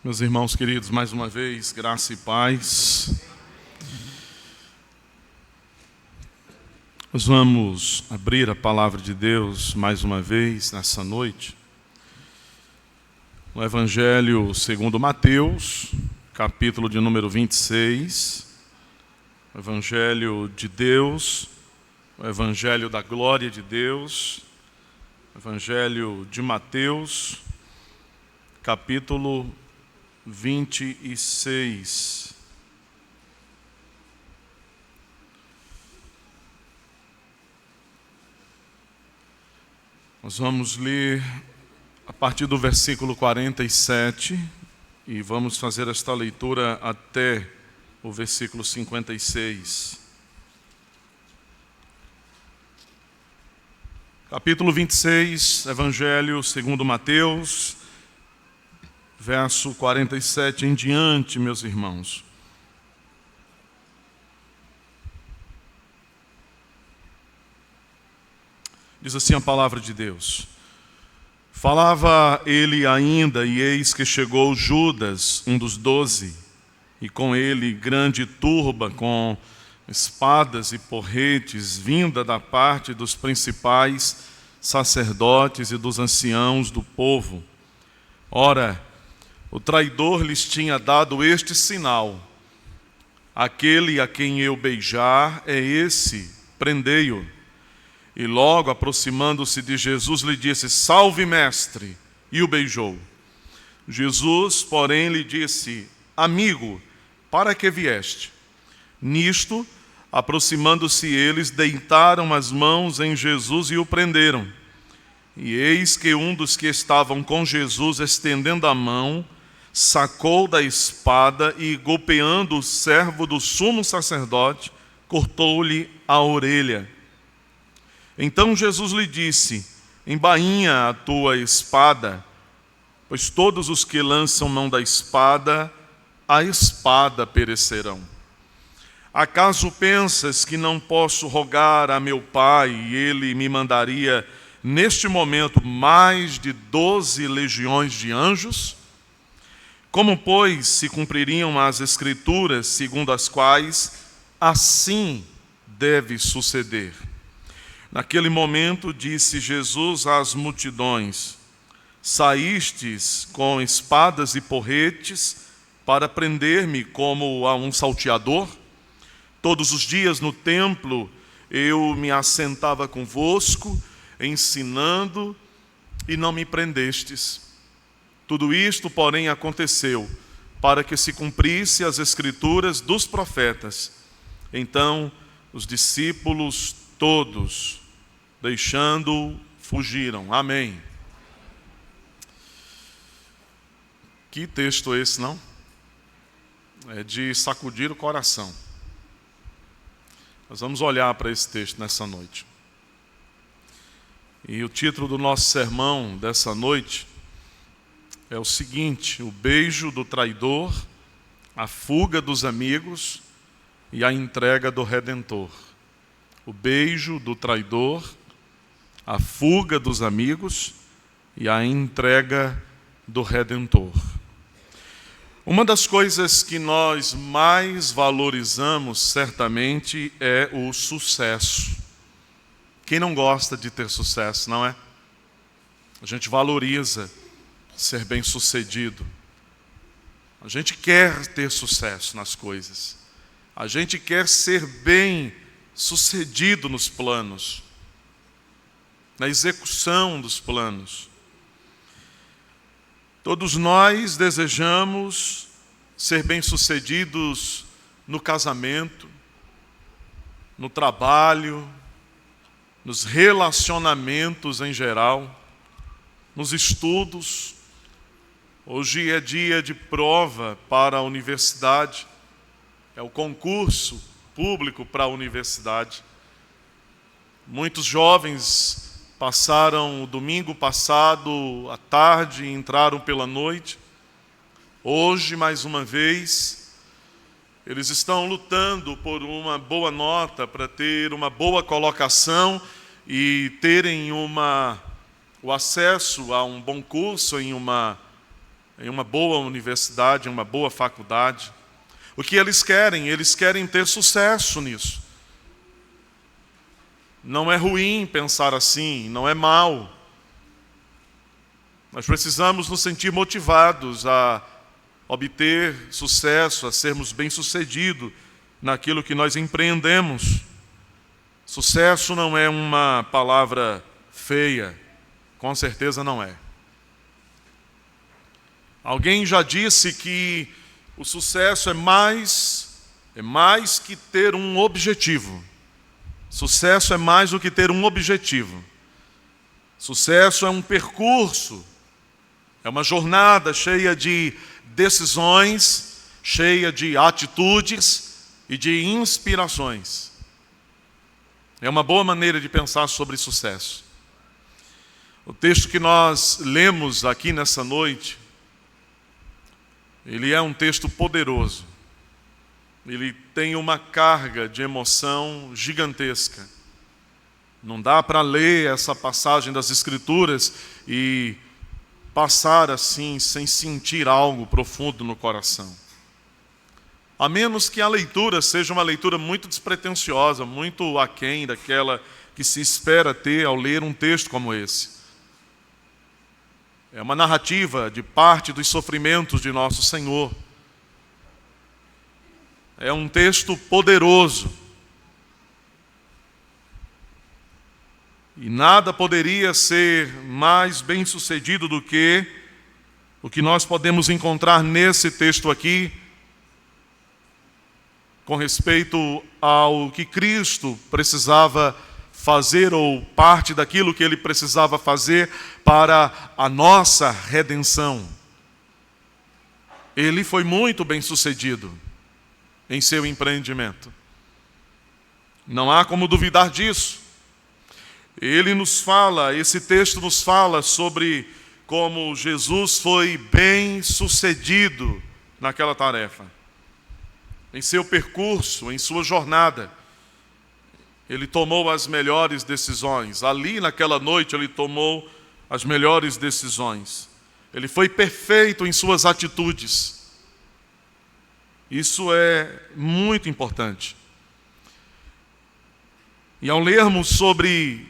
Meus irmãos queridos, mais uma vez, graça e paz. Nós vamos abrir a palavra de Deus mais uma vez nessa noite. No Evangelho segundo Mateus, capítulo de número 26. O Evangelho de Deus, o Evangelho da glória de Deus, o Evangelho de Mateus, capítulo 26. Nós vamos ler a partir do versículo 47 e vamos fazer esta leitura até o versículo 56. Capítulo 26, Evangelho segundo Mateus, verso 47 em diante, meus irmãos. Diz assim a palavra de Deus: Falava ele ainda, e eis que chegou Judas, um dos 12, e com ele grande turba, com espadas e porretes, vinda da parte dos principais sacerdotes e dos anciãos do povo. Ora, o traidor lhes tinha dado este sinal: aquele a quem eu beijar é esse, prendei-o. E logo, aproximando-se de Jesus, lhe disse: Salve, mestre! E o beijou. Jesus, porém, lhe disse: Amigo, para que vieste? Nisto, aproximando-se eles, deitaram as mãos em Jesus e o prenderam. E eis que um dos que estavam com Jesus, estendendo a mão, sacou da espada e, golpeando o servo do sumo sacerdote, cortou-lhe a orelha. Então Jesus lhe disse: Embainha a tua espada, pois todos os que lançam mão da espada, a espada perecerão. Acaso pensas que não posso rogar a meu Pai e ele me mandaria neste momento mais de 12 legiões de anjos? Como, pois, se cumpririam as Escrituras, segundo as quais assim deve suceder? Naquele momento disse Jesus às multidões: Saístes com espadas e porretes para prender-me como a um salteador? Todos os dias no templo eu me assentava convosco, ensinando, e não me prendestes. Tudo isto, porém, aconteceu para que se cumprisse as Escrituras dos profetas. Então os discípulos todos, deixando-o, fugiram. Amém. Que texto esse, não? É de sacudir o coração. Nós vamos olhar para esse texto nessa noite. E o título do nosso sermão dessa noite é o seguinte: o beijo do traidor, a fuga dos amigos e a entrega do Redentor. O beijo do traidor, a fuga dos amigos e a entrega do Redentor. Uma das coisas que nós mais valorizamos, certamente, é o sucesso. Quem não gosta de ter sucesso, não é? A gente valoriza ser bem-sucedido. A gente quer ter sucesso nas coisas. A gente quer ser bem-sucedido nos planos, na execução dos planos. Todos nós desejamos ser bem-sucedidos no casamento, no trabalho, nos relacionamentos em geral, nos estudos. Hoje é dia de prova para a universidade, é o concurso público para a universidade. Muitos jovens passaram o domingo passado à tarde e entraram pela noite. Hoje, mais uma vez, eles estão lutando por uma boa nota, para ter uma boa colocação e terem o acesso a um bom curso em em uma boa universidade, em uma boa faculdade. O que eles querem? Eles querem ter sucesso nisso. Não é ruim pensar assim, não é mal. Nós precisamos nos sentir motivados a obter sucesso, a sermos bem-sucedidos naquilo que nós empreendemos. Sucesso não é uma palavra feia, com certeza não é. Alguém já disse que o sucesso é mais que ter um objetivo. Sucesso é mais do que ter um objetivo. Sucesso é um percurso, é uma jornada cheia de decisões, cheia de atitudes e de inspirações. É uma boa maneira de pensar sobre sucesso. O texto que nós lemos aqui nessa noite, ele é um texto poderoso. Ele tem uma carga de emoção gigantesca. Não dá para ler essa passagem das Escrituras e passar assim, sem sentir algo profundo no coração. A menos que a leitura seja uma leitura muito despretensiosa, muito aquém daquela que se espera ter ao ler um texto como esse. É uma narrativa de parte dos sofrimentos de nosso Senhor. É um texto poderoso. E nada poderia ser mais bem-sucedido do que o que nós podemos encontrar nesse texto aqui, com respeito ao que Cristo precisava fazer, ou parte daquilo que Ele precisava fazer para a nossa redenção. Ele foi muito bem-sucedido em seu empreendimento. Não há como duvidar disso. Ele nos fala, esse texto nos fala sobre como Jesus foi bem-sucedido naquela tarefa. Em seu percurso, em sua jornada, ele tomou as melhores decisões. Ali naquela noite ele tomou as melhores decisões. Ele foi perfeito em suas atitudes. Isso é muito importante. E ao lermos sobre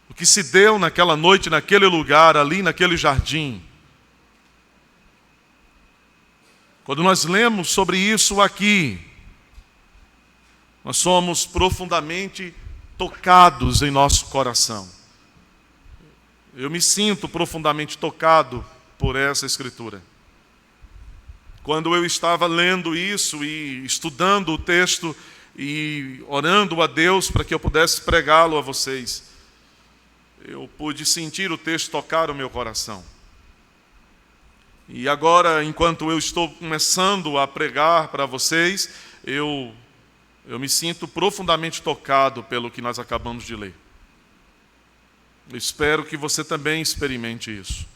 o que se deu naquela noite, naquele lugar, ali naquele jardim, quando nós lemos sobre isso aqui, nós somos profundamente tocados em nosso coração. Eu me sinto profundamente tocado por essa Escritura. Quando eu estava lendo isso e estudando o texto e orando a Deus para que eu pudesse pregá-lo a vocês, eu pude sentir o texto tocar o meu coração. E agora, enquanto eu estou começando a pregar para vocês, eu me sinto profundamente tocado pelo que nós acabamos de ler. Eu espero que você também experimente isso.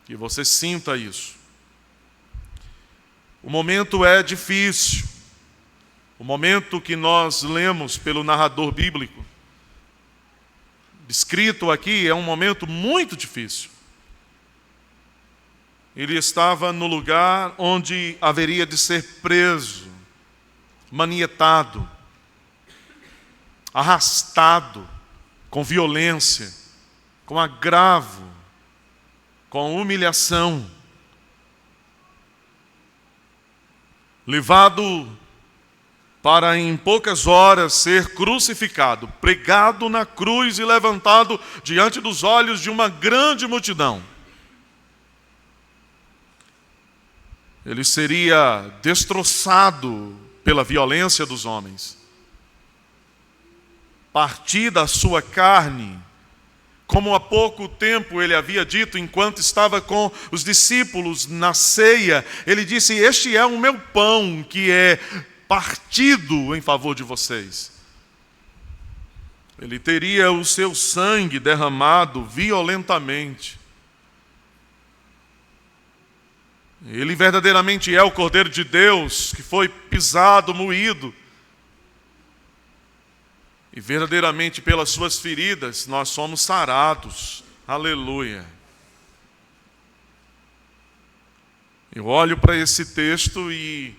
Que você sinta isso. O momento é difícil. O momento que nós lemos pelo narrador bíblico, descrito aqui, é um momento muito difícil. Ele estava no lugar onde haveria de ser preso, manietado, arrastado, com violência, com agravo, com humilhação, levado para em poucas horas ser crucificado, pregado na cruz e levantado diante dos olhos de uma grande multidão. Ele seria destroçado pela violência dos homens. Partida a sua carne, como há pouco tempo ele havia dito, enquanto estava com os discípulos na ceia, ele disse: este é o meu pão que é partido em favor de vocês. Ele teria o seu sangue derramado violentamente. Ele verdadeiramente é o Cordeiro de Deus que foi pisado, moído. E verdadeiramente pelas suas feridas nós somos sarados. Aleluia. Eu olho para esse texto e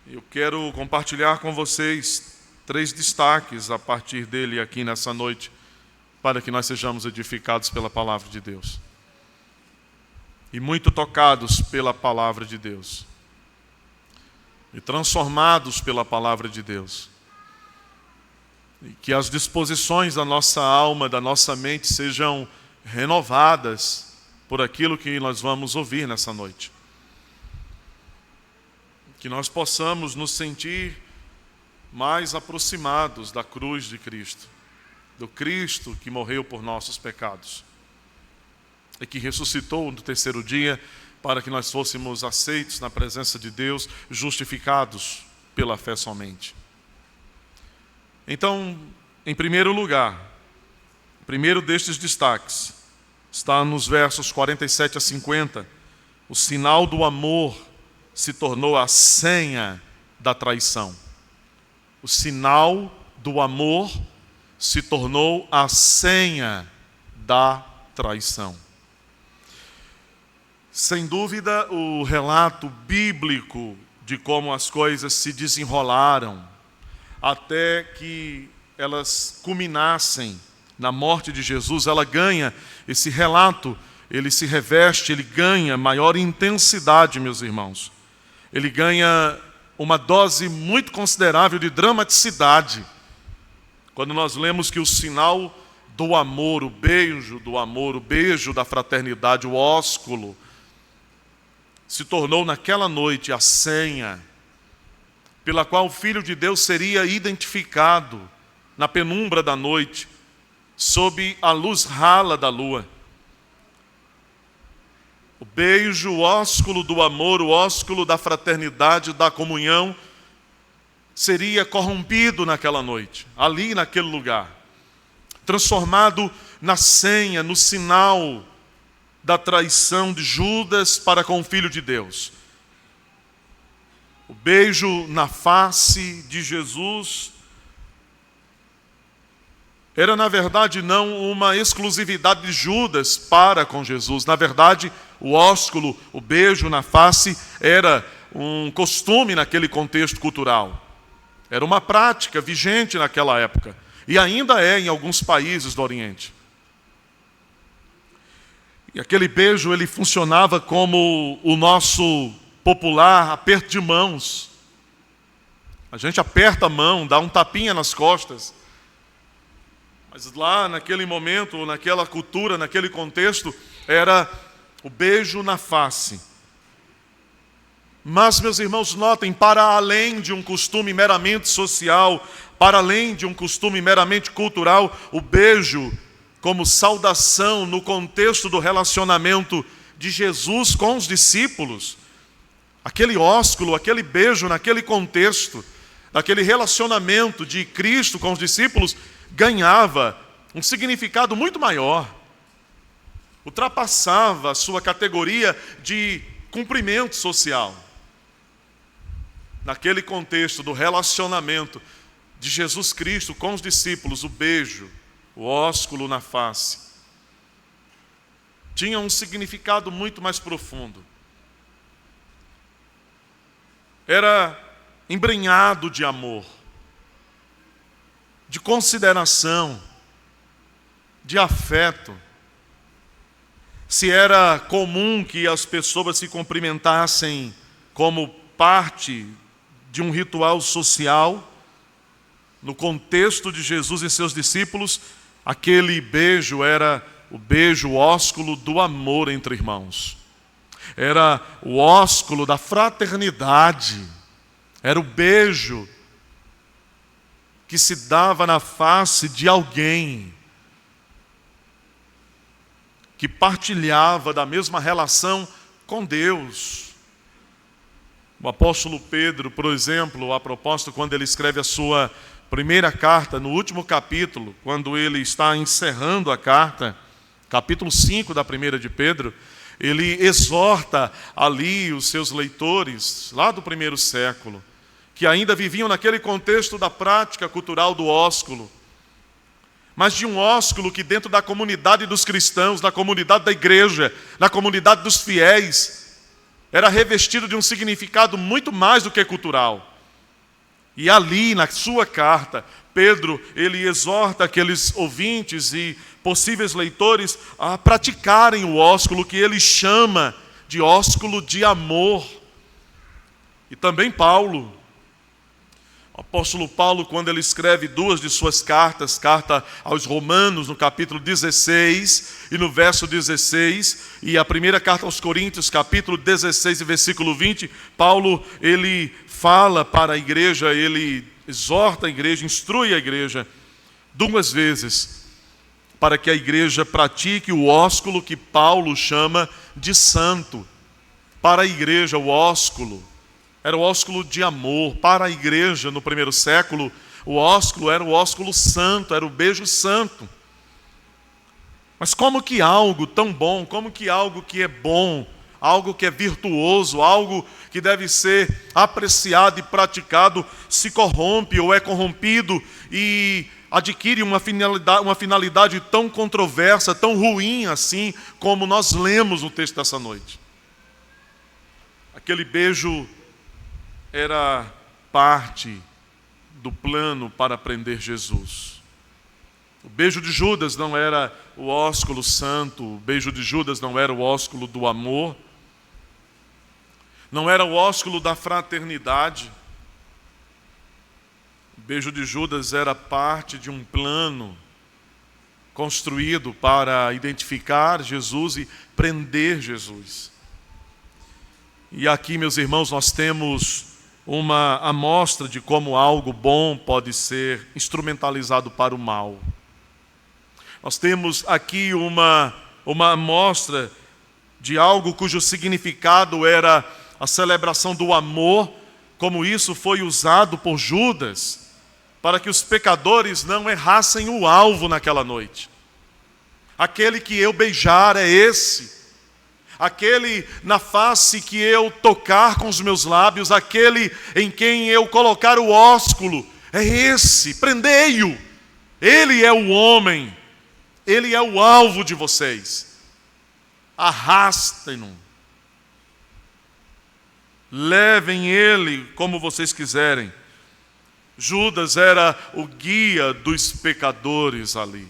eu quero compartilhar com vocês 3 destaques a partir dele aqui nessa noite, para que nós sejamos edificados pela palavra de Deus e muito tocados pela palavra de Deus e transformados pela palavra de Deus, e que as disposições da nossa alma, da nossa mente sejam renovadas por aquilo que nós vamos ouvir nessa noite, que nós possamos nos sentir mais aproximados da cruz de Cristo, do Cristo que morreu por nossos pecados e que ressuscitou no 3º dia para que nós fôssemos aceitos na presença de Deus, justificados pela fé somente. Então, em primeiro lugar, o primeiro destes destaques está nos versos 47 a 50. O sinal do amor se tornou a senha da traição. O sinal do amor se tornou a senha da traição. Sem dúvida, o relato bíblico de como as coisas se desenrolaram até que elas culminassem na morte de Jesus, ela ganha, esse relato, ele se reveste, ele ganha maior intensidade, meus irmãos. Ele ganha uma dose muito considerável de dramaticidade quando nós lemos que o sinal do amor, o beijo do amor, o beijo da fraternidade, o ósculo, se tornou naquela noite a senha pela qual o Filho de Deus seria identificado na penumbra da noite, sob a luz rala da lua. O beijo, o ósculo do amor, o ósculo da fraternidade, da comunhão, seria corrompido naquela noite, ali naquele lugar, transformado na senha, no sinal da traição de Judas para com o Filho de Deus. O beijo na face de Jesus era, na verdade, não uma exclusividade de Judas para com Jesus. Na verdade, o ósculo, o beijo na face, era um costume naquele contexto cultural. Era uma prática vigente naquela época. E ainda é em alguns países do Oriente. E aquele beijo, ele funcionava como o nosso popular aperto de mãos. A gente aperta a mão, dá um tapinha nas costas. Mas lá, naquele momento, naquela cultura, naquele contexto, era o beijo na face. Mas, meus irmãos, notem, para além de um costume meramente social, para além de um costume meramente cultural, o beijo como saudação no contexto do relacionamento de Jesus com os discípulos, aquele ósculo, aquele beijo naquele contexto, naquele relacionamento de Cristo com os discípulos, ganhava um significado muito maior, ultrapassava a sua categoria de cumprimento social. Naquele contexto do relacionamento de Jesus Cristo com os discípulos, o beijo, o ósculo na face, tinha um significado muito mais profundo. Era embrenhado de amor, de consideração, de afeto. Se era comum que as pessoas se cumprimentassem como parte de um ritual social, no contexto de Jesus e seus discípulos, aquele beijo era o beijo, o ósculo do amor entre irmãos. Era o ósculo da fraternidade. Era o beijo que se dava na face de alguém que partilhava da mesma relação com Deus. O apóstolo Pedro, por exemplo, a propósito, quando ele escreve a sua primeira carta, no último capítulo, quando ele está encerrando a carta, capítulo 5 da primeira de Pedro, ele exorta ali os seus leitores, lá do primeiro século, que ainda viviam naquele contexto da prática cultural do ósculo, mas de um ósculo que dentro da comunidade dos cristãos, na comunidade da igreja, na comunidade dos fiéis, era revestido de um significado muito mais do que cultural. E ali, na sua carta, Pedro, ele exorta aqueles ouvintes e possíveis leitores a praticarem o ósculo que ele chama de ósculo de amor. E também Paulo, o apóstolo Paulo, quando ele escreve duas de suas cartas, carta aos Romanos, no capítulo 16 e no verso 16, e a primeira carta aos Coríntios, capítulo 16 e versículo 20, Paulo, ele fala para a igreja, ele exorta a igreja, instrui a igreja duas vezes, para que a igreja pratique o ósculo que Paulo chama de santo. Para a igreja, o ósculo era o ósculo de amor. Para a igreja, no primeiro século, o ósculo era o ósculo santo, era o beijo santo. Mas como que algo tão bom, como que algo que é bom, algo que é virtuoso, algo que deve ser apreciado e praticado, se corrompe ou é corrompido e adquire uma finalidade tão controversa, tão ruim assim, como nós lemos no texto dessa noite? Aquele beijo era parte do plano para prender Jesus. O beijo de Judas não era o ósculo santo, o beijo de Judas não era o ósculo do amor, não era o ósculo da fraternidade. O beijo de Judas era parte de um plano construído para identificar Jesus e prender Jesus. E aqui, meus irmãos, nós temos uma amostra de como algo bom pode ser instrumentalizado para o mal. Nós temos aqui uma amostra de algo cujo significado era a celebração do amor, como isso foi usado por Judas, para que os pecadores não errassem o alvo naquela noite. Aquele que eu beijar é esse. Aquele na face que eu tocar com os meus lábios, aquele em quem eu colocar o ósculo, é esse, prendei-o. Ele é o homem, ele é o alvo de vocês. Arrastem-no. Levem ele como vocês quiserem. Judas era o guia dos pecadores ali.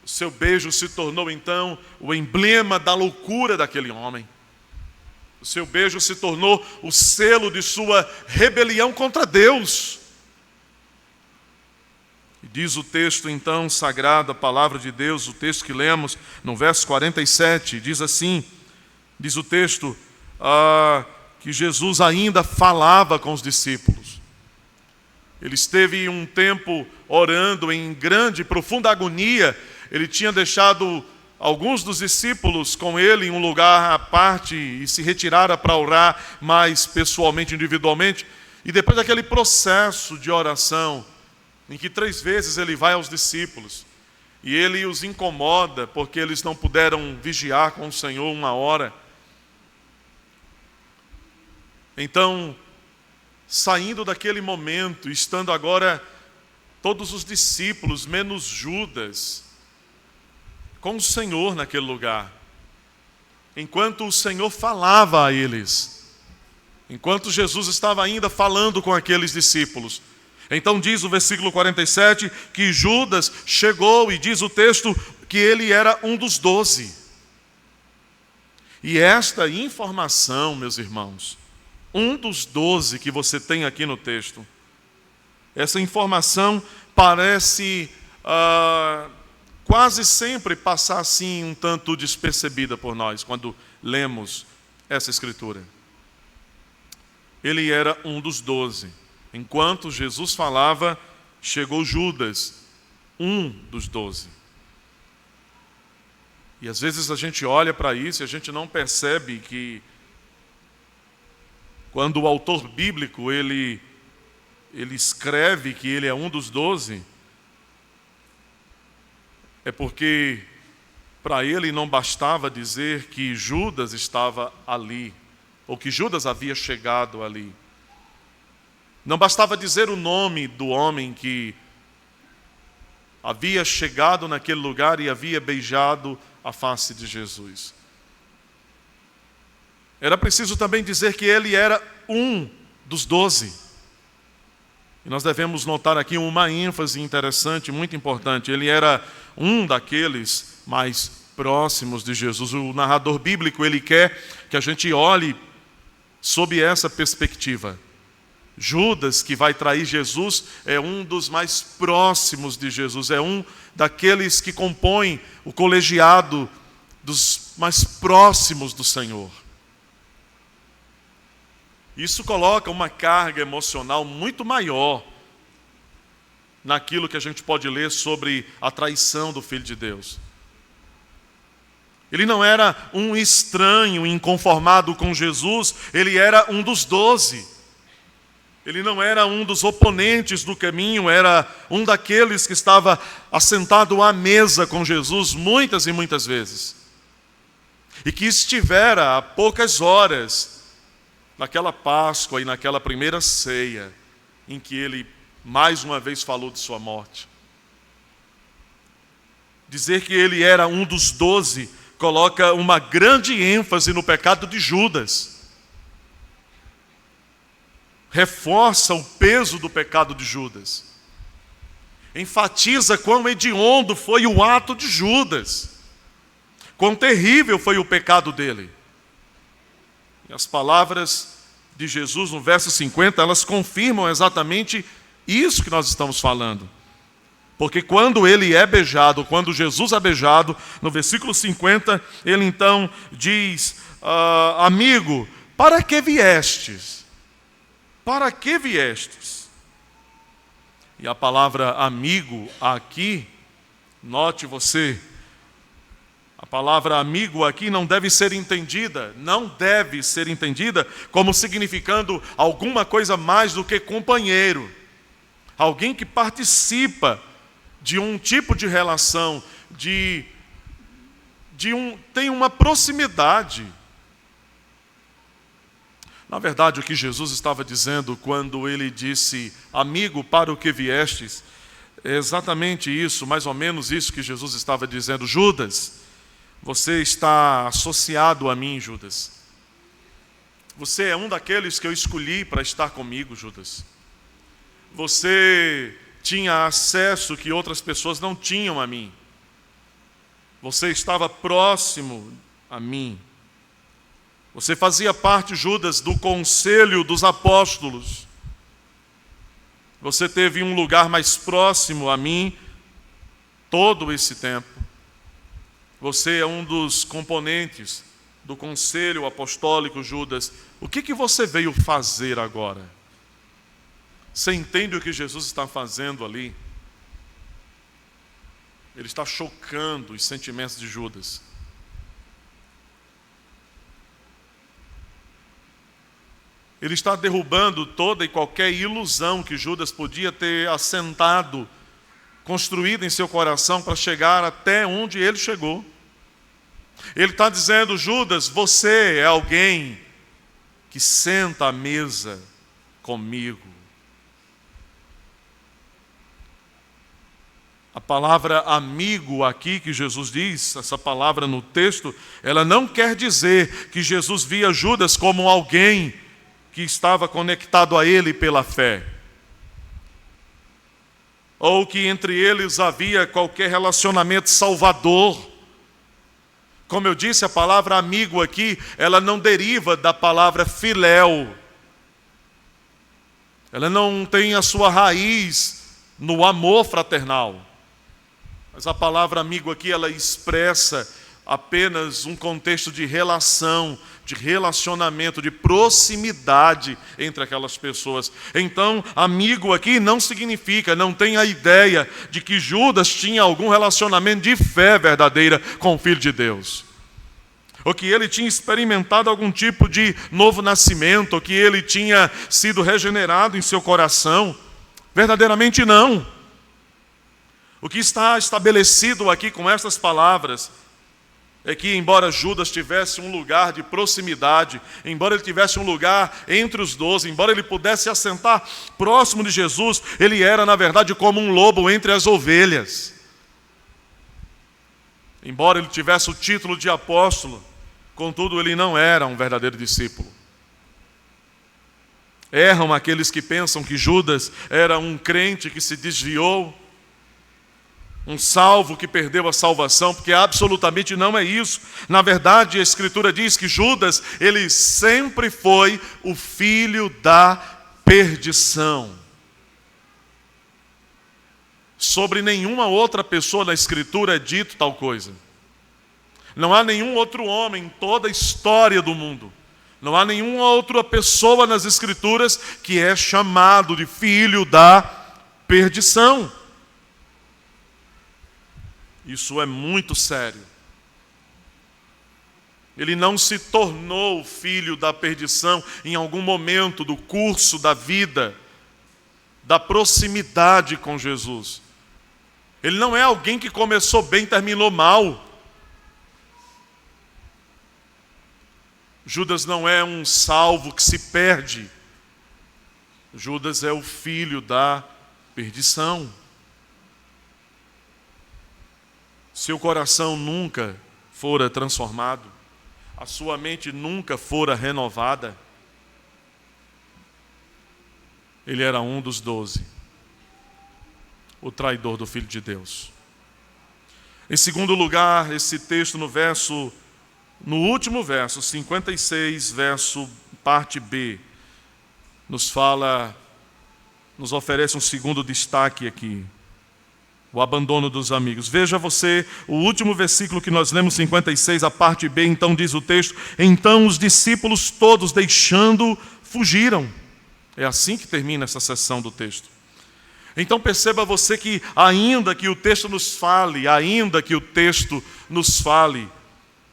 O seu beijo se tornou então o emblema da loucura daquele homem. O seu beijo se tornou o selo de sua rebelião contra Deus. E diz o texto então sagrado, a palavra de Deus, o texto que lemos no verso 47, diz assim, diz o texto, que Jesus ainda falava com os discípulos. Ele esteve um tempo orando em grande e profunda agonia. Ele tinha deixado alguns dos discípulos com ele em um lugar à parte e se retirara para orar mais pessoalmente, individualmente. E depois daquele processo de oração, em que 3 vezes ele vai aos discípulos e ele os incomoda porque eles não puderam vigiar com o Senhor 1 hora. Então, saindo daquele momento, estando agora todos os discípulos, menos Judas, com o Senhor naquele lugar, enquanto o Senhor falava a eles, enquanto Jesus estava ainda falando com aqueles discípulos, então diz o versículo 47 que Judas chegou e diz o texto que ele era um dos 12. E esta informação, meus irmãos, um dos 12 que você tem aqui no texto, essa informação parece quase sempre passar assim um tanto despercebida por nós quando lemos essa escritura. Ele era um dos 12. Enquanto Jesus falava, chegou Judas, um dos 12. E às vezes a gente olha para isso e a gente não percebe que quando o autor bíblico ele escreve que ele é um dos 12, é porque para ele não bastava dizer que Judas estava ali, ou que Judas havia chegado ali. Não bastava dizer o nome do homem que havia chegado naquele lugar e havia beijado a face de Jesus. era preciso também dizer que ele era um dos 12. E nós devemos notar aqui uma ênfase interessante, muito importante. Ele era um daqueles mais próximos de Jesus. O narrador bíblico, ele quer que a gente olhe sob essa perspectiva. Judas, que vai trair Jesus, é um dos mais próximos de Jesus, é um daqueles que compõem o colegiado dos mais próximos do Senhor. Isso coloca uma carga emocional muito maior naquilo que a gente pode ler sobre a traição do Filho de Deus. Ele não era um estranho inconformado com Jesus, ele era um dos 12. Ele não era um dos oponentes do caminho, era um daqueles que estava assentado à mesa com Jesus muitas e muitas vezes. E que estivera há poucas horas naquela Páscoa e naquela primeira ceia em que ele mais uma vez falou de sua morte. Dizer que ele era um dos 12 coloca uma grande ênfase no pecado de Judas. Reforça o peso do pecado de Judas. Enfatiza quão hediondo foi o ato de Judas. Quão terrível foi o pecado dele. E as palavras de Jesus no verso 50, elas confirmam exatamente isso que nós estamos falando. Porque quando ele é beijado, quando Jesus é beijado, no versículo 50, ele então diz, amigo, para que viestes? Para que viestes? E a palavra amigo aqui, note você, a palavra amigo aqui não deve ser entendida como significando alguma coisa mais do que companheiro. Alguém que participa de um tipo de relação, tem uma proximidade. Na verdade, o que Jesus estava dizendo quando ele disse, amigo, para o que viestes, é exatamente isso, mais ou menos isso que Jesus estava dizendo. Judas, você está associado a mim, Judas. Você é um daqueles que eu escolhi para estar comigo, Judas. Você tinha acesso que outras pessoas não tinham a mim. Você estava próximo a mim. Você fazia parte, Judas, do conselho dos apóstolos. Você teve um lugar mais próximo a mim todo esse tempo. Você é um dos componentes do conselho apostólico, Judas. O que você veio fazer agora? Você entende o que Jesus está fazendo ali? Ele está chocando os sentimentos de Judas. Ele está derrubando toda e qualquer ilusão que Judas podia ter assentado, construído em seu coração para chegar até onde ele chegou. Ele está dizendo, Judas, você é alguém que senta à mesa comigo. A palavra amigo aqui que Jesus diz, essa palavra no texto, ela não quer dizer que Jesus via Judas como alguém que estava conectado a ele pela fé, ou que entre eles havia qualquer relacionamento salvador. Como eu disse, a palavra amigo aqui, ela não deriva da palavra filéu. Ela não tem a sua raiz no amor fraternal. Mas a palavra amigo aqui, ela expressa apenas um contexto de relação, de relacionamento, de proximidade entre aquelas pessoas. Então, amigo aqui não significa, não tem a ideia de que Judas tinha algum relacionamento de fé verdadeira com o Filho de Deus. Ou que ele tinha experimentado algum tipo de novo nascimento, ou que ele tinha sido regenerado em seu coração. Verdadeiramente não. O que está estabelecido aqui com estas palavras é que, embora Judas tivesse um lugar de proximidade, embora ele tivesse um lugar entre os 12, embora ele pudesse assentar próximo de Jesus, ele era, na verdade, como um lobo entre as ovelhas. Embora ele tivesse o título de apóstolo, Contudo, ele não era um verdadeiro discípulo. Erram aqueles que pensam que Judas era um crente que se desviou, um salvo que perdeu a salvação, porque absolutamente não é isso. Na verdade, a Escritura diz que Judas, ele sempre foi o filho da perdição. Sobre nenhuma outra pessoa na Escritura é dito tal coisa. Não há nenhum outro homem em toda a história do mundo, não há nenhuma outra pessoa nas Escrituras que é chamado de filho da perdição. Isso é muito sério. Ele não se tornou filho da perdição em algum momento do curso da vida, da proximidade com Jesus. Ele não é alguém que começou bem e terminou mal. Judas não é um salvo que se perde. Judas é o filho da perdição. Seu coração nunca fora transformado, a sua mente nunca fora renovada. Ele era um dos 12, o traidor do Filho de Deus. Em segundo lugar, esse texto no último verso, 56, verso parte B, nos oferece um segundo destaque aqui. O abandono dos amigos. Veja você, o último versículo que nós lemos, 56, a parte B, então diz o texto: então os discípulos todos, deixando, fugiram. É assim que termina essa seção do texto. Então perceba você que ainda que o texto nos fale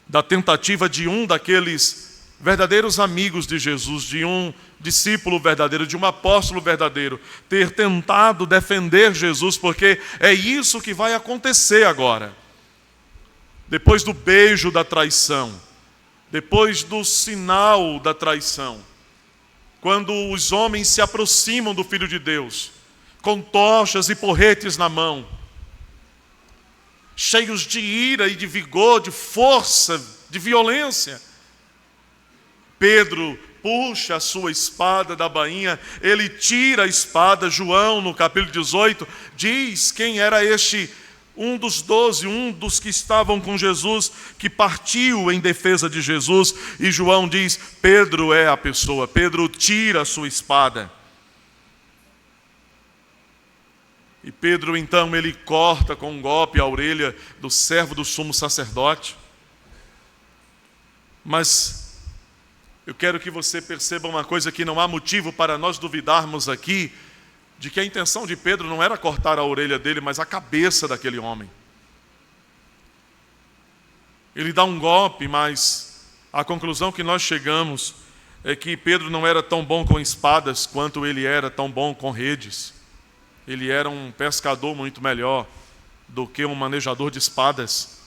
da tentativa de um daqueles verdadeiros amigos de Jesus, de um discípulo verdadeiro, de um apóstolo verdadeiro, ter tentado defender Jesus, porque é isso que vai acontecer agora. Depois do beijo da traição, depois do sinal da traição, quando os homens se aproximam do Filho de Deus, com tochas e porretes na mão, cheios de ira e de vigor, de força, de violência, Pedro puxa a sua espada da bainha, ele tira a espada. João, no capítulo 18, diz quem era este, um dos 12, um dos que estavam com Jesus, que partiu em defesa de Jesus, e João diz, Pedro é a pessoa. Pedro tira a sua espada. E Pedro então, ele corta com um golpe a orelha do servo do sumo sacerdote. Mas eu quero que você perceba uma coisa, que não há motivo para nós duvidarmos aqui de que a intenção de Pedro não era cortar a orelha dele, mas a cabeça daquele homem. Ele dá um golpe, mas a conclusão que nós chegamos é que Pedro não era tão bom com espadas quanto ele era tão bom com redes. Ele era um pescador muito melhor do que um manejador de espadas.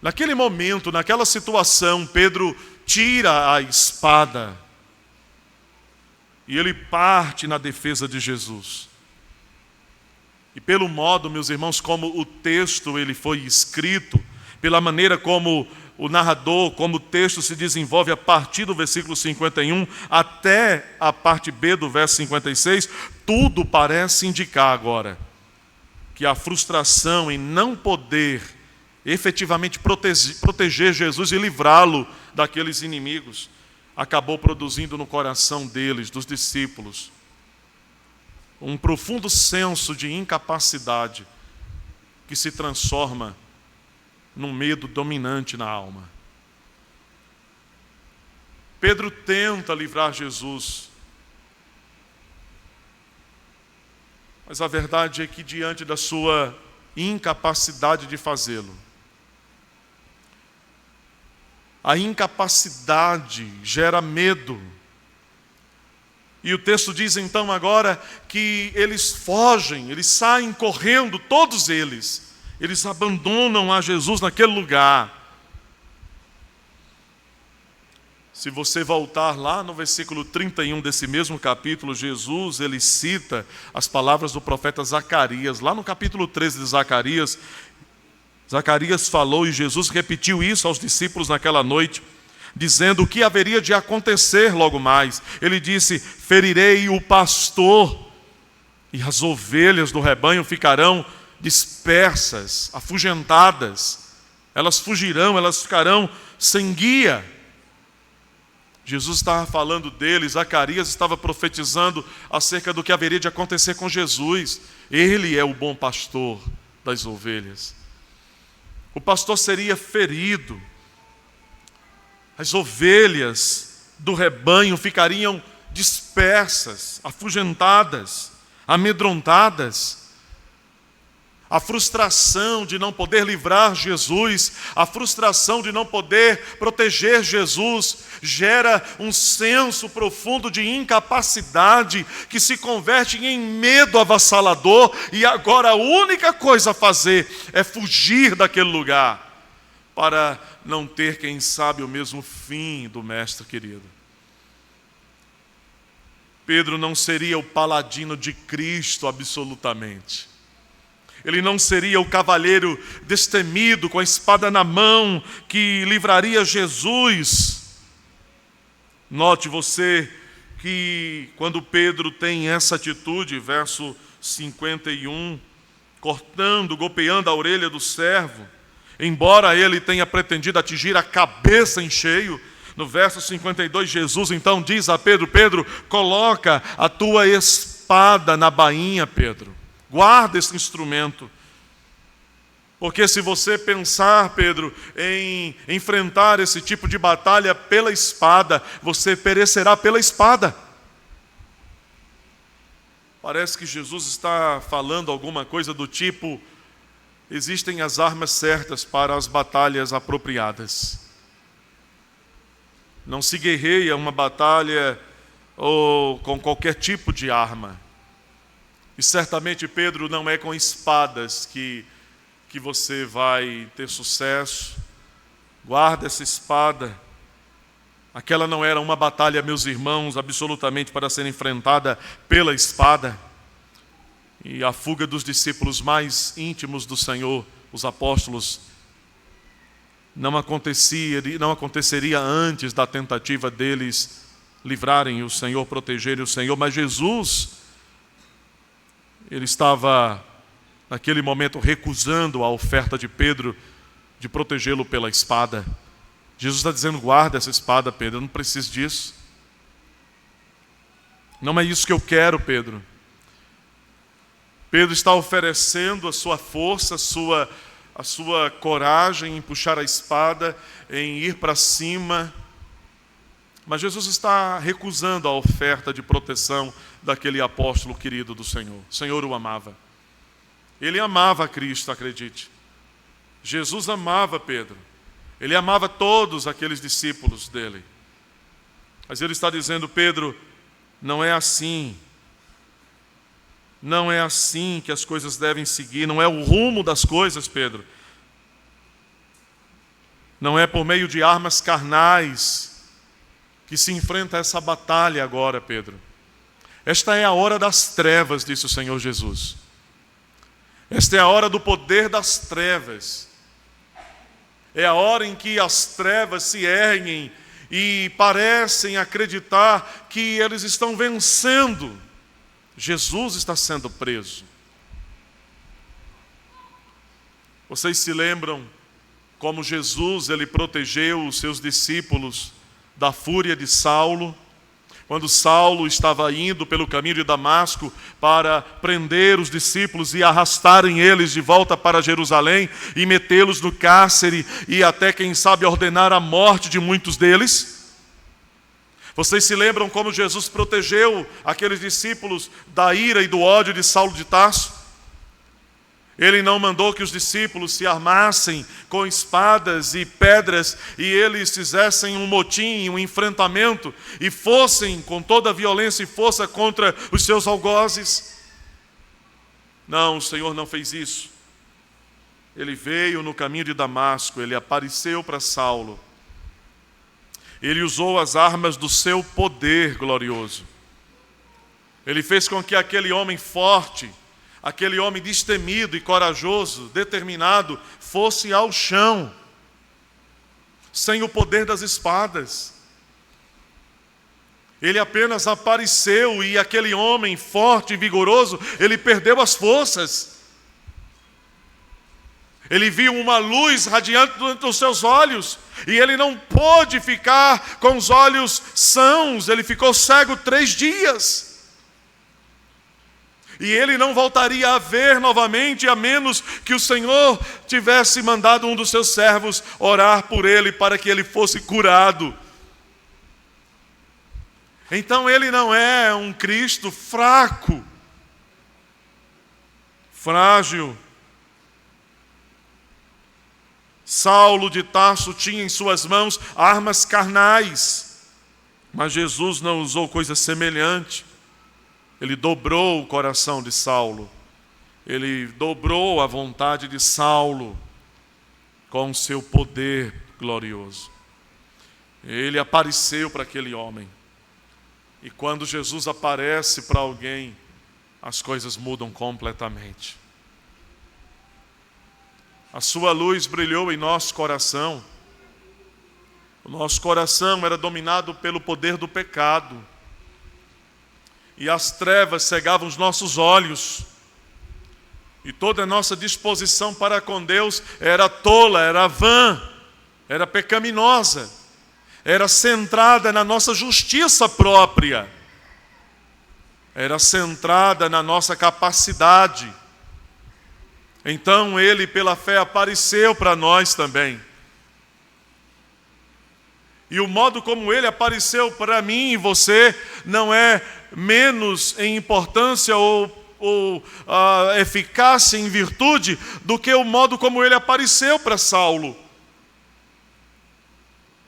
Naquele momento, naquela situação, Pedro tira a espada e ele parte na defesa de Jesus. E pelo modo, meus irmãos, como o texto ele foi escrito, pela maneira como o narrador, como o texto se desenvolve a partir do versículo 51 até a parte B do verso 56, tudo parece indicar agora que a frustração em não poder efetivamente proteger Jesus e livrá-lo daqueles inimigos acabou produzindo no coração deles, dos discípulos, um profundo senso de incapacidade que se transforma num medo dominante na alma. Pedro tenta livrar Jesus, mas a verdade é que diante da sua incapacidade de fazê-lo, a incapacidade gera medo. E o texto diz então agora que eles fogem, eles saem correndo, todos eles abandonam a Jesus naquele lugar. Se você voltar lá no versículo 31 desse mesmo capítulo, Jesus, ele cita as palavras do profeta Zacarias, lá no capítulo 13 de Zacarias, Zacarias falou e Jesus repetiu isso aos discípulos naquela noite, dizendo o que haveria de acontecer logo mais. Ele disse: ferirei o pastor, e as ovelhas do rebanho ficarão dispersas, afugentadas. Elas fugirão, elas ficarão sem guia. Jesus estava falando dele, Zacarias estava profetizando acerca do que haveria de acontecer com Jesus. Ele é o bom pastor das ovelhas. O pastor seria ferido. As ovelhas do rebanho ficariam dispersas, afugentadas, amedrontadas. A frustração de não poder livrar Jesus, a frustração de não poder proteger Jesus, gera um senso profundo de incapacidade que se converte em medo avassalador, e agora a única coisa a fazer é fugir daquele lugar, para não ter, quem sabe, o mesmo fim do Mestre querido. Pedro não seria o paladino de Cristo absolutamente. Ele não seria o cavaleiro destemido com a espada na mão que livraria Jesus. Note você que quando Pedro tem essa atitude, verso 51, cortando, golpeando a orelha do servo, embora ele tenha pretendido atingir a cabeça em cheio, no verso 52, Jesus então diz a Pedro: Pedro, coloca a tua espada na bainha, Pedro. Guarda esse instrumento. Porque se você pensar, Pedro, em enfrentar esse tipo de batalha pela espada, você perecerá pela espada. Parece que Jesus está falando alguma coisa do tipo: existem as armas certas para as batalhas apropriadas. Não se guerreia uma batalha ou com qualquer tipo de arma. E certamente, Pedro, não é com espadas que você vai ter sucesso. Guarda essa espada. Aquela não era uma batalha, meus irmãos, absolutamente para ser enfrentada pela espada. E a fuga dos discípulos mais íntimos do Senhor, os apóstolos, não aconteceria antes da tentativa deles livrarem o Senhor, protegerem o Senhor. Mas Jesus, ele estava, naquele momento, recusando a oferta de Pedro de protegê-lo pela espada. Jesus está dizendo: guarda essa espada, Pedro, eu não preciso disso. Não é isso que eu quero, Pedro. Pedro está oferecendo a sua força, a sua coragem em puxar a espada, em ir para cima. Mas Jesus está recusando a oferta de proteção daquele apóstolo querido do Senhor. O Senhor o amava. Ele amava a Cristo, acredite. Jesus amava Pedro. Ele amava todos aqueles discípulos dele. Mas ele está dizendo: Pedro, não é assim. Não é assim que as coisas devem seguir. Não é o rumo das coisas, Pedro. Não é por meio de armas carnais que se enfrenta essa batalha agora, Pedro. Esta é a hora das trevas, disse o Senhor Jesus. Esta é a hora do poder das trevas. É a hora em que as trevas se erguem e parecem acreditar que eles estão vencendo. Jesus está sendo preso. Vocês se lembram como Jesus, ele protegeu os seus discípulos da fúria de Saulo, quando Saulo estava indo pelo caminho de Damasco para prender os discípulos e arrastarem eles de volta para Jerusalém e metê-los no cárcere e até, quem sabe, ordenar a morte de muitos deles? Vocês se lembram como Jesus protegeu aqueles discípulos da ira e do ódio de Saulo de Tarso? Ele não mandou que os discípulos se armassem com espadas e pedras e eles fizessem um motim, um enfrentamento e fossem com toda a violência e força contra os seus algozes. Não, o Senhor não fez isso. Ele veio no caminho de Damasco, ele apareceu para Saulo. Ele usou as armas do seu poder glorioso. Ele fez com que aquele homem forte, aquele homem destemido e corajoso, determinado, fosse ao chão, sem o poder das espadas. Ele apenas apareceu e aquele homem forte e vigoroso, ele perdeu as forças. Ele viu uma luz radiante dos seus olhos e ele não pôde ficar com os olhos sãos, ele ficou cego 3 dias. E ele não voltaria a ver novamente, a menos que o Senhor tivesse mandado um dos seus servos orar por ele para que ele fosse curado. Então ele não é um Cristo fraco, frágil. Saulo de Tarso tinha em suas mãos armas carnais, mas Jesus não usou coisa semelhante. Ele dobrou o coração de Saulo, ele dobrou a vontade de Saulo com o seu poder glorioso. Ele apareceu para aquele homem, e quando Jesus aparece para alguém, as coisas mudam completamente. A sua luz brilhou em nosso coração. O nosso coração era dominado pelo poder do pecado. E as trevas cegavam os nossos olhos. E toda a nossa disposição para com Deus era tola, era vã, era pecaminosa. Era centrada na nossa justiça própria. Era centrada na nossa capacidade. Então ele, pela fé, apareceu para nós também. E o modo como ele apareceu para mim e você não é menos em importância ou eficácia em virtude do que o modo como ele apareceu para Saulo.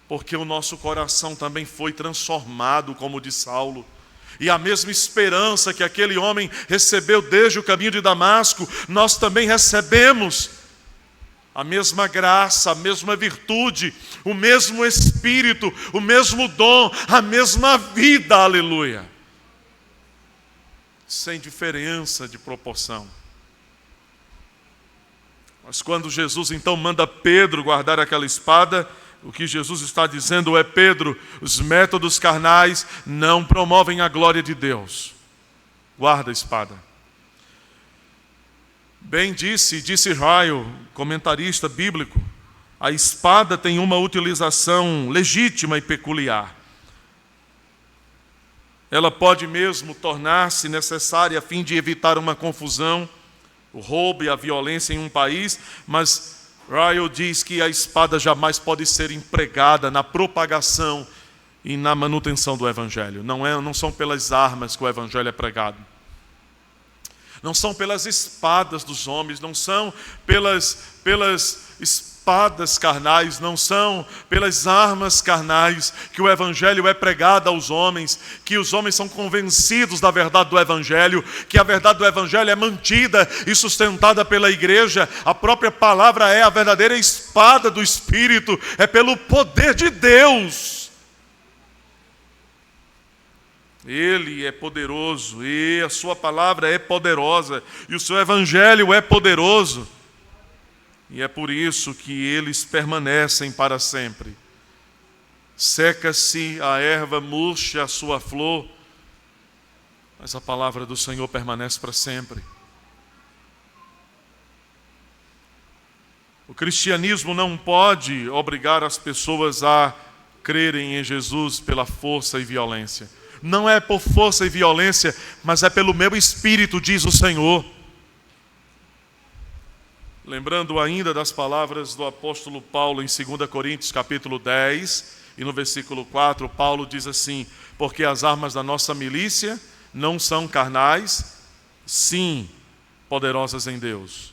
Porque o nosso coração também foi transformado como o de Saulo. E a mesma esperança que aquele homem recebeu desde o caminho de Damasco, nós também recebemos. A mesma graça, a mesma virtude, o mesmo Espírito, o mesmo dom, a mesma vida, aleluia. Sem diferença de proporção. Mas quando Jesus então manda Pedro guardar aquela espada, o que Jesus está dizendo é: Pedro, os métodos carnais não promovem a glória de Deus. Guarda a espada. Bem disse Ryle, comentarista bíblico, a espada tem uma utilização legítima e peculiar. Ela pode mesmo tornar-se necessária a fim de evitar uma confusão, o roubo e a violência em um país, mas Ryle diz que a espada jamais pode ser empregada na propagação e na manutenção do Evangelho. Não são pelas armas que o Evangelho é pregado. Não são pelas espadas dos homens, não são pelas espadas carnais, não são pelas armas carnais que o Evangelho é pregado aos homens, que os homens são convencidos da verdade do Evangelho, que a verdade do Evangelho é mantida e sustentada pela igreja. A própria palavra é a verdadeira espada do Espírito, é pelo poder de Deus. Ele é poderoso e a sua palavra é poderosa e o seu Evangelho é poderoso. E é por isso que eles permanecem para sempre. Seca-se a erva, murcha a sua flor, mas a palavra do Senhor permanece para sempre. O cristianismo não pode obrigar as pessoas a crerem em Jesus pela força e violência. Não é por força e violência, mas é pelo meu Espírito, diz o Senhor. Lembrando ainda das palavras do apóstolo Paulo em 2 Coríntios capítulo 10, e no versículo 4, Paulo diz assim: porque as armas da nossa milícia não são carnais, sim, poderosas em Deus.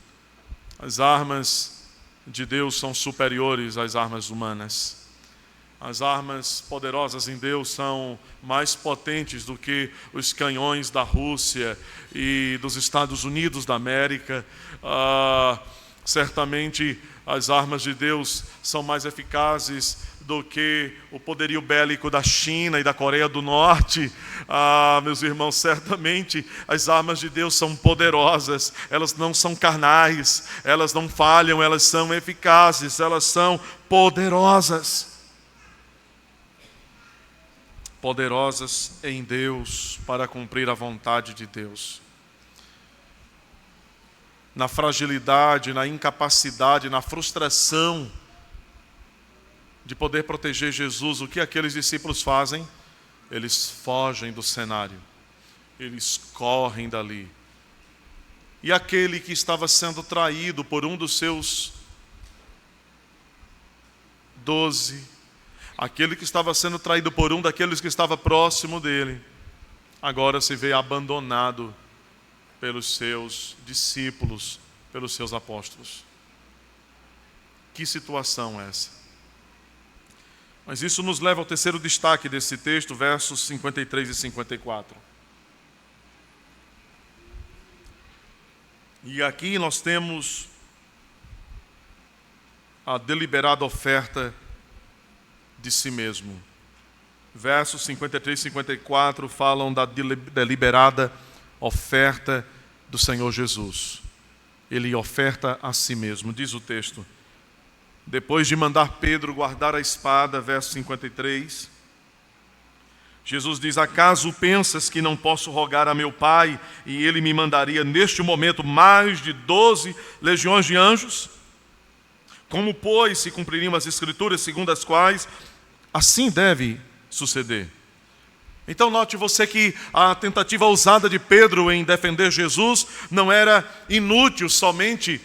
As armas de Deus são superiores às armas humanas. As armas poderosas em Deus são mais potentes do que os canhões da Rússia e dos Estados Unidos da América. Certamente As armas de Deus são mais eficazes do que o poderio bélico da China e da Coreia do Norte. Meus irmãos, certamente as armas de Deus são poderosas, elas não são carnais, elas não falham, elas são eficazes, elas são poderosas. Poderosas em Deus para cumprir a vontade de Deus. Na fragilidade, na incapacidade, na frustração de poder proteger Jesus, o que aqueles discípulos fazem? Eles fogem do cenário, eles correm dali. E aquele que estava sendo traído por um dos seus 12, aquele que estava sendo traído por um daqueles que estava próximo dele, agora se vê abandonado pelos seus discípulos, pelos seus apóstolos. Que situação é essa? Mas isso nos leva ao terceiro destaque desse texto, versos 53 e 54. E aqui nós temos a deliberada oferta de si mesmo. Versos 53 e 54 falam da deliberada oferta do Senhor Jesus. Ele oferta a si mesmo, diz o texto. Depois de mandar Pedro guardar a espada, verso 53, Jesus diz: acaso pensas que não posso rogar a meu Pai e Ele me mandaria neste momento mais de 12 legiões de anjos? Como, pois, se cumpririam as Escrituras segundo as quais assim deve suceder? Então note você que a tentativa ousada de Pedro em defender Jesus não era inútil somente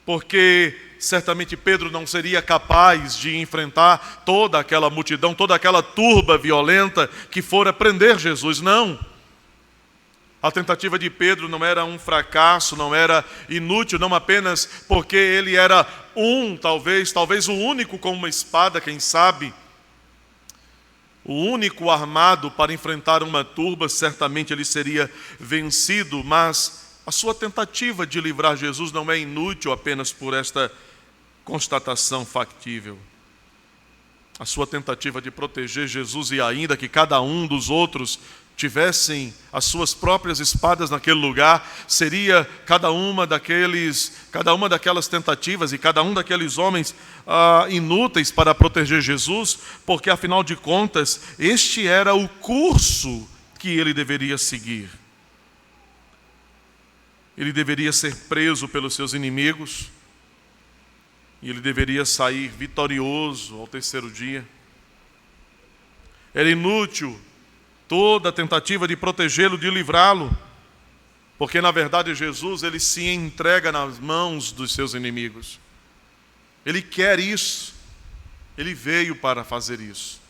porque certamente Pedro não seria capaz de enfrentar toda aquela multidão, toda aquela turba violenta que fora prender Jesus. Não. A tentativa de Pedro não era um fracasso, não era inútil, não apenas porque ele era talvez o único com uma espada, quem sabe, o único armado para enfrentar uma turba, certamente ele seria vencido, mas a sua tentativa de livrar Jesus não é inútil apenas por esta constatação factível. A sua tentativa de proteger Jesus, e ainda que cada um dos outros tivessem as suas próprias espadas naquele lugar, seria cada uma daquelas tentativas e cada um daqueles homens inúteis para proteger Jesus, porque afinal de contas, este era o curso que ele deveria seguir. Ele deveria ser preso pelos seus inimigos, e ele deveria sair vitorioso ao terceiro dia. Era inútil toda a tentativa de protegê-lo, de livrá-lo, porque na verdade Jesus, ele se entrega nas mãos dos seus inimigos. Ele quer isso, ele veio para fazer isso.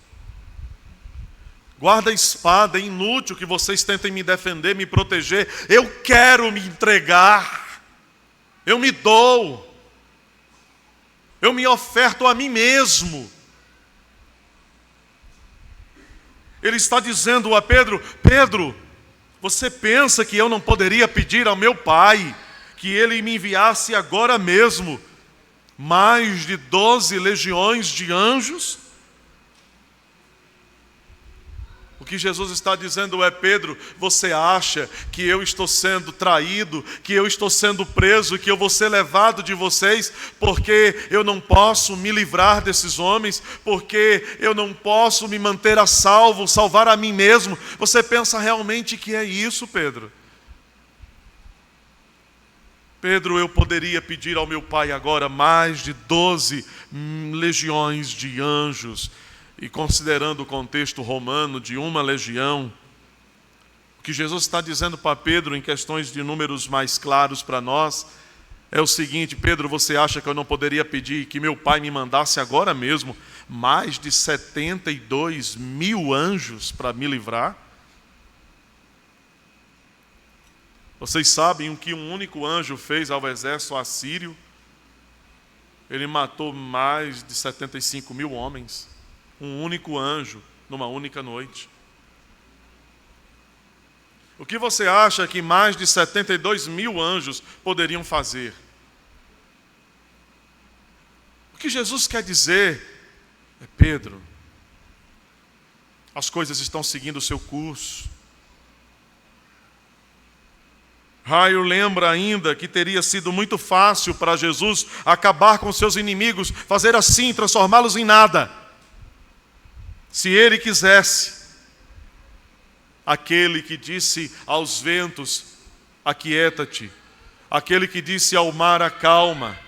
Guarda a espada, é inútil que vocês tentem me defender, me proteger. Eu quero me entregar, eu me dou, eu me oferto a mim mesmo. Ele está dizendo a Pedro: Pedro, você pensa que eu não poderia pedir ao meu Pai que Ele me enviasse agora mesmo mais de 12 legiões de anjos? O que Jesus está dizendo é: Pedro, você acha que eu estou sendo traído, que eu estou sendo preso, que eu vou ser levado de vocês, porque eu não posso me livrar desses homens, porque eu não posso me manter a salvo, salvar a mim mesmo? Você pensa realmente que é isso, Pedro? Pedro, eu poderia pedir ao meu Pai agora mais de 12 legiões de anjos. E considerando o contexto romano de uma legião, o que Jesus está dizendo para Pedro, em questões de números mais claros para nós, é o seguinte: Pedro, você acha que eu não poderia pedir que meu Pai me mandasse agora mesmo mais de 72 mil anjos para me livrar? Vocês sabem o que um único anjo fez ao exército assírio? Ele matou mais de 75 mil homens. Um único anjo, numa única noite. O que você acha que mais de 72 mil anjos poderiam fazer? que Jesus quer dizer é: Pedro, as coisas estão seguindo o seu curso. Raio lembra ainda que teria sido muito fácil para Jesus acabar com seus inimigos, fazer assim, transformá-los em nada, se ele quisesse. Aquele que disse aos ventos: aquieta-te, aquele que disse ao mar: acalma,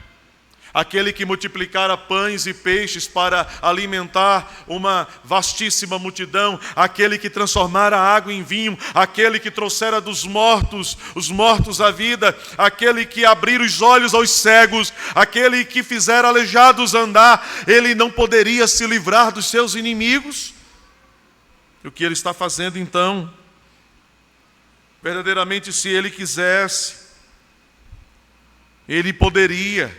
aquele que multiplicara pães e peixes para alimentar uma vastíssima multidão, aquele que transformara a água em vinho, aquele que trouxera dos mortos, os mortos à vida, aquele que abrira os olhos aos cegos, aquele que fizera aleijados andar, ele não poderia se livrar dos seus inimigos? E o que ele está fazendo então? Verdadeiramente, se ele quisesse, ele poderia.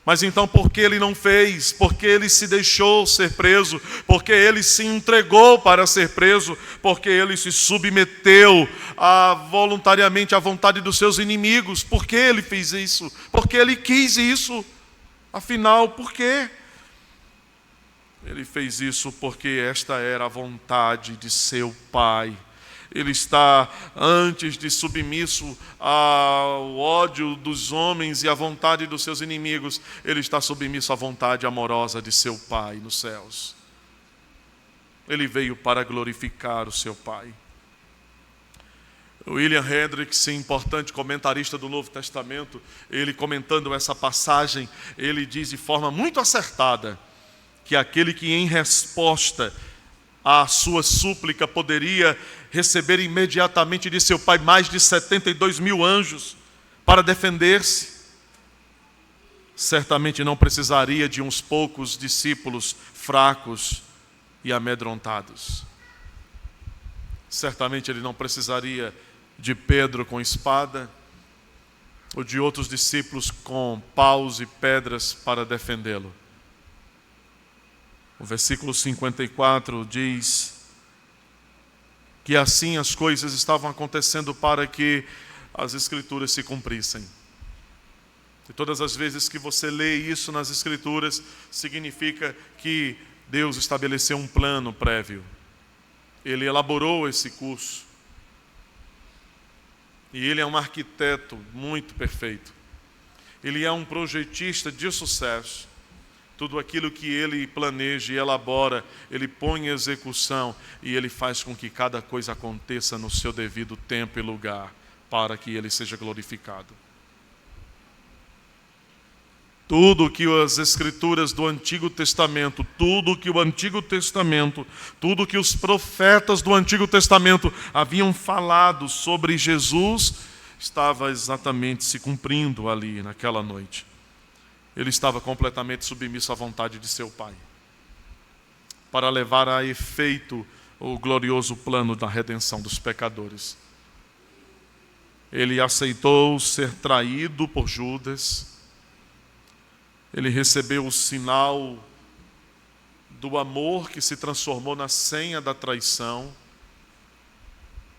Mas então por que ele não fez? Porque ele se deixou ser preso, porque ele se entregou para ser preso, porque ele se submeteu voluntariamente à vontade dos seus inimigos. Por que ele fez isso? Porque ele quis isso. Afinal, por quê? Ele fez isso porque esta era a vontade de seu Pai. Ele está, antes de submisso ao ódio dos homens e à vontade dos seus inimigos, ele está submisso à vontade amorosa de seu Pai nos céus. Ele veio para glorificar o seu Pai. William Hendricks, importante comentarista do Novo Testamento, ele comentando essa passagem, ele diz de forma muito acertada que aquele que em resposta à sua súplica poderia receber imediatamente de seu Pai mais de 72 mil anjos para defender-se, certamente não precisaria de uns poucos discípulos fracos e amedrontados. Certamente ele não precisaria de Pedro com espada, ou de outros discípulos com paus e pedras para defendê-lo. O versículo 54 diz que assim as coisas estavam acontecendo para que as Escrituras se cumprissem. E todas as vezes que você lê isso nas Escrituras, significa que Deus estabeleceu um plano prévio. Ele elaborou esse curso. E ele é um arquiteto muito perfeito. Ele é um projetista de sucesso. Tudo aquilo que ele planeja e elabora, ele põe em execução e ele faz com que cada coisa aconteça no seu devido tempo e lugar, para que ele seja glorificado. Tudo que as Escrituras do Antigo Testamento, tudo que o Antigo Testamento, tudo que os profetas do Antigo Testamento haviam falado sobre Jesus, estava exatamente se cumprindo ali naquela noite. Ele estava completamente submisso à vontade de seu Pai, para levar a efeito o glorioso plano da redenção dos pecadores. Ele aceitou ser traído por Judas. Ele recebeu o sinal do amor que se transformou na senha da traição.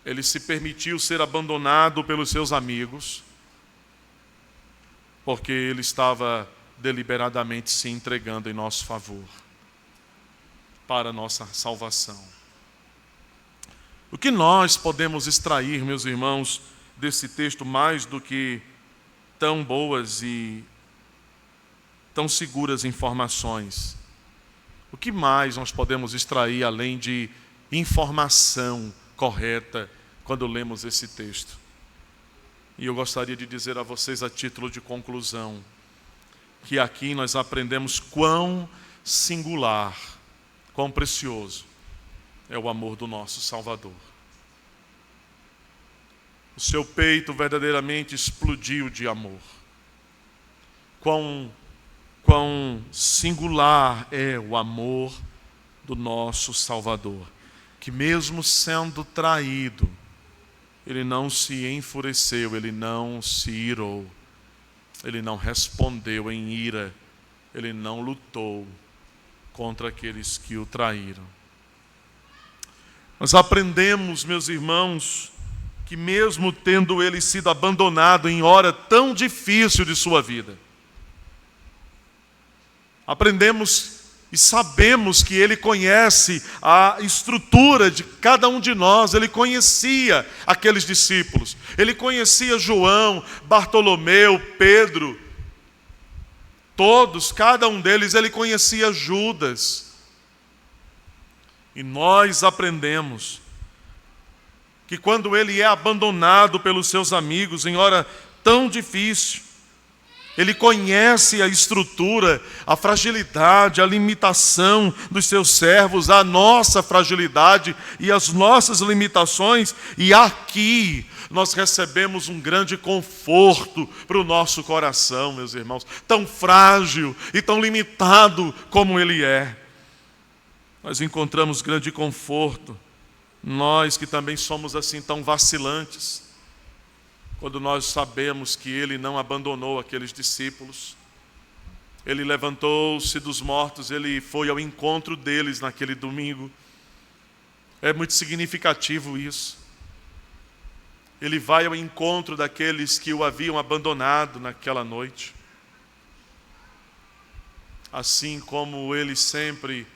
Ele se permitiu ser abandonado pelos seus amigos, porque ele estava deliberadamente se entregando em nosso favor, para a nossa salvação. O que nós podemos extrair, meus irmãos, desse texto, mais do que tão boas e tão seguras informações? O que mais nós podemos extrair além de informação correta quando lemos esse texto? E eu gostaria de dizer a vocês, a título de conclusão, que aqui nós aprendemos quão singular, quão precioso é o amor do nosso Salvador. O seu peito verdadeiramente explodiu de amor. Quão singular é o amor do nosso Salvador, que mesmo sendo traído, ele não se enfureceu, ele não se irou, ele não respondeu em ira, ele não lutou contra aqueles que o traíram. Nós aprendemos, meus irmãos, que mesmo tendo ele sido abandonado em hora tão difícil de sua vida, Aprendemos e sabemos que Ele conhece a estrutura de cada um de nós. Ele conhecia aqueles discípulos. Ele conhecia João, Bartolomeu, Pedro. Todos, cada um deles, Ele conhecia Judas. E nós aprendemos que quando ele é abandonado pelos seus amigos em hora tão difícil, ele conhece a estrutura, a fragilidade, a limitação dos seus servos, a nossa fragilidade e as nossas limitações, e aqui nós recebemos um grande conforto para o nosso coração, meus irmãos, tão frágil e tão limitado como ele é. Nós encontramos grande conforto, nós que também somos assim tão vacilantes, quando nós sabemos que Ele não abandonou aqueles discípulos. Ele levantou-se dos mortos, Ele foi ao encontro deles naquele domingo. É muito significativo isso. Ele vai ao encontro daqueles que o haviam abandonado naquela noite. Assim como Ele sempre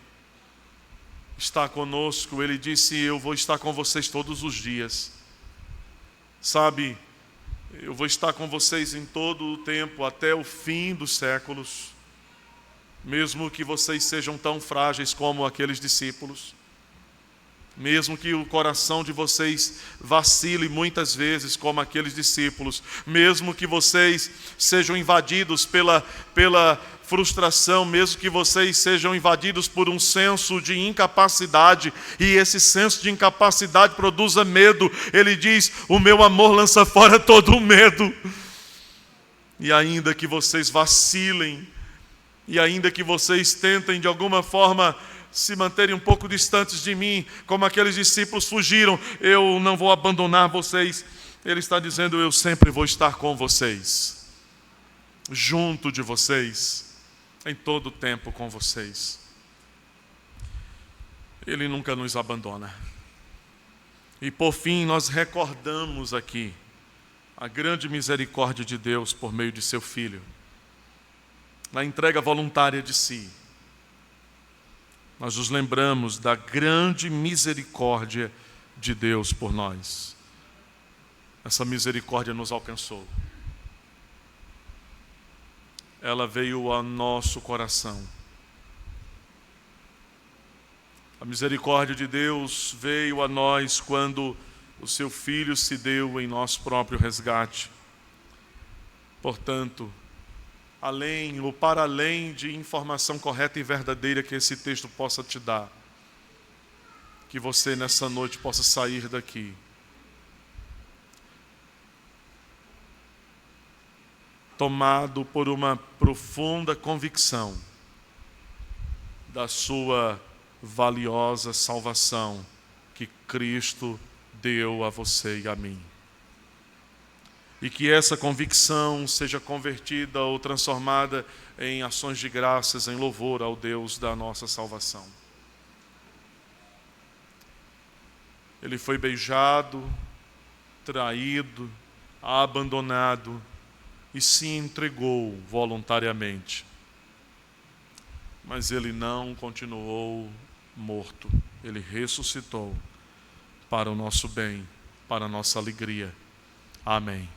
está conosco, Ele disse: eu vou estar com vocês todos os dias. Sabe, eu vou estar com vocês em todo o tempo, até o fim dos séculos. Mesmo que vocês sejam tão frágeis como aqueles discípulos, mesmo que o coração de vocês vacile muitas vezes como aqueles discípulos, mesmo que vocês sejam invadidos pela frustração, mesmo que vocês sejam invadidos por um senso de incapacidade, e esse senso de incapacidade produza medo, ele diz: o meu amor lança fora todo o medo. E ainda que vocês vacilem, e ainda que vocês tentem de alguma forma se manterem um pouco distantes de mim, como aqueles discípulos fugiram, eu não vou abandonar vocês. Ele está dizendo: eu sempre vou estar com vocês, junto de vocês, em todo o tempo com vocês. Ele nunca nos abandona. E por fim, nós recordamos aqui a grande misericórdia de Deus por meio de seu Filho, na entrega voluntária de si. Nós nos lembramos da grande misericórdia de Deus por nós. Essa misericórdia nos alcançou. Ela veio ao nosso coração. A misericórdia de Deus veio a nós quando o seu Filho se deu em nosso próprio resgate. Portanto, além ou para além de informação correta e verdadeira que esse texto possa te dar, que você nessa noite possa sair daqui tomado por uma profunda convicção da sua valiosa salvação que Cristo deu a você e a mim. E que essa convicção seja convertida ou transformada em ações de graças, em louvor ao Deus da nossa salvação. Ele foi beijado, traído, abandonado e se entregou voluntariamente. Mas ele não continuou morto. Ele ressuscitou para o nosso bem, para a nossa alegria. Amém.